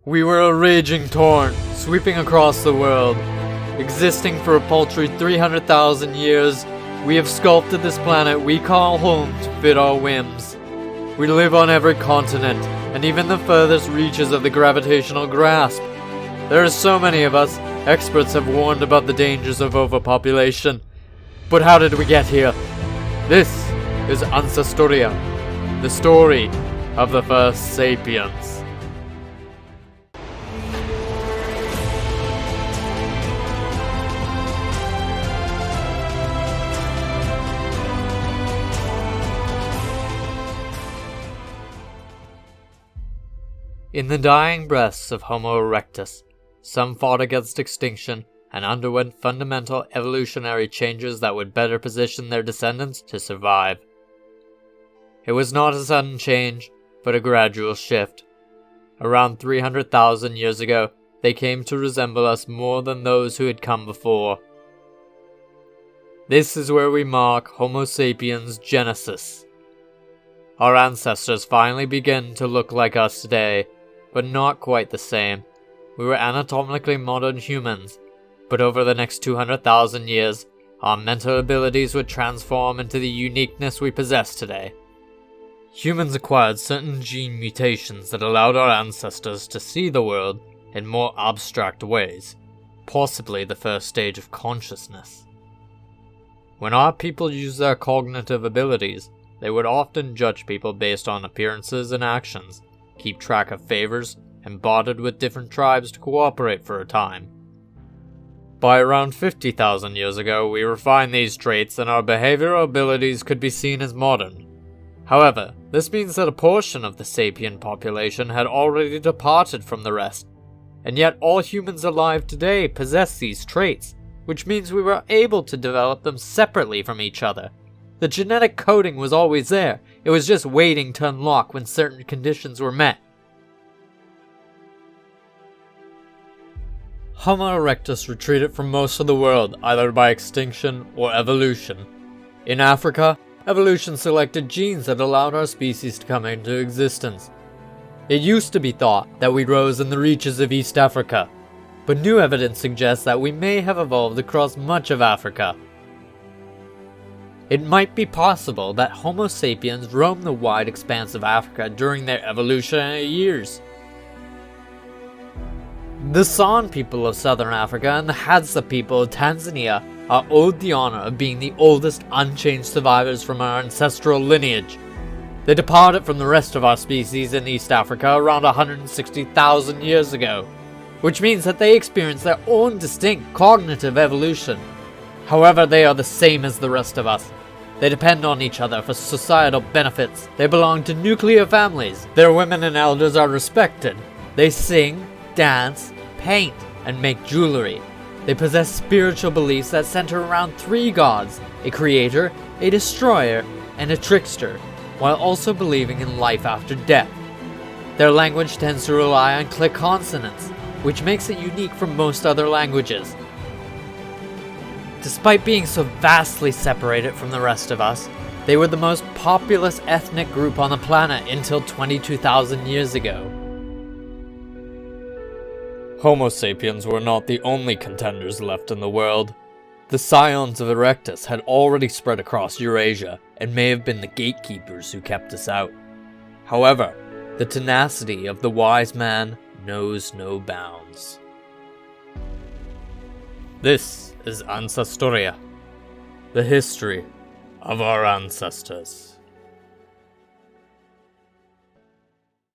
We were a raging torrent, sweeping across the world. Existing for a paltry 300,000 years, we have sculpted this planet we call home to fit our whims. We live on every continent, and even the furthest reaches of the gravitational grasp. There are so many of us, experts have warned about the dangers of overpopulation. But how did we get here? This is Ancestoria, the story of the first sapiens. In the dying breaths of Homo Erectus, some fought against extinction and underwent fundamental evolutionary changes that would better position their descendants to survive. It was not a sudden change, but a gradual shift. Around 300,000 years ago, they came to resemble us more than those who had come before. This is where we mark Homo Sapiens' genesis. Our ancestors finally begin to look like us today, but not quite the same. We were anatomically modern humans, but over the next 200,000 years, our mental abilities would transform into the uniqueness we possess today. Humans acquired certain gene mutations that allowed our ancestors to see the world in more abstract ways, possibly the first stage of consciousness. When our people used their cognitive abilities, they would often judge people based on appearances and actions, keep track of favors, and bonded with different tribes to cooperate for a time. By around 50,000 years ago, we refined these traits and our behavioral abilities could be seen as modern. However, this means that a portion of the sapient population had already departed from the rest, and yet all humans alive today possess these traits, which means we were able to develop them separately from each other. The genetic coding was always there, it was just waiting to unlock when certain conditions were met. Homo erectus retreated from most of the world either by extinction or evolution. In Africa, evolution selected genes that allowed our species to come into existence. It used to be thought that we rose in the reaches of East Africa, but new evidence suggests that we may have evolved across much of Africa. It might be possible that Homo sapiens roamed the wide expanse of Africa during their evolutionary years. The San people of southern Africa and the Hadza people of Tanzania are owed the honor of being the oldest unchanged survivors from our ancestral lineage. They departed from the rest of our species in East Africa around 160,000 years ago, which means that they experienced their own distinct cognitive evolution. However, they are the same as the rest of us. They depend on each other for societal benefits. They belong to nuclear families. Their women and elders are respected. They sing, dance, paint, and make jewelry. They possess spiritual beliefs that center around three gods, a creator, a destroyer, and a trickster, while also believing in life after death. Their language tends to rely on click consonants, which makes it unique from most other languages. Despite being so vastly separated from the rest of us, they were the most populous ethnic group on the planet until 22,000 years ago. Homo sapiens were not the only contenders left in the world. The scions of Erectus had already spread across Eurasia and may have been the gatekeepers who kept us out. However, the tenacity of the wise man knows no bounds. This is Ancestoria, the history of our ancestors.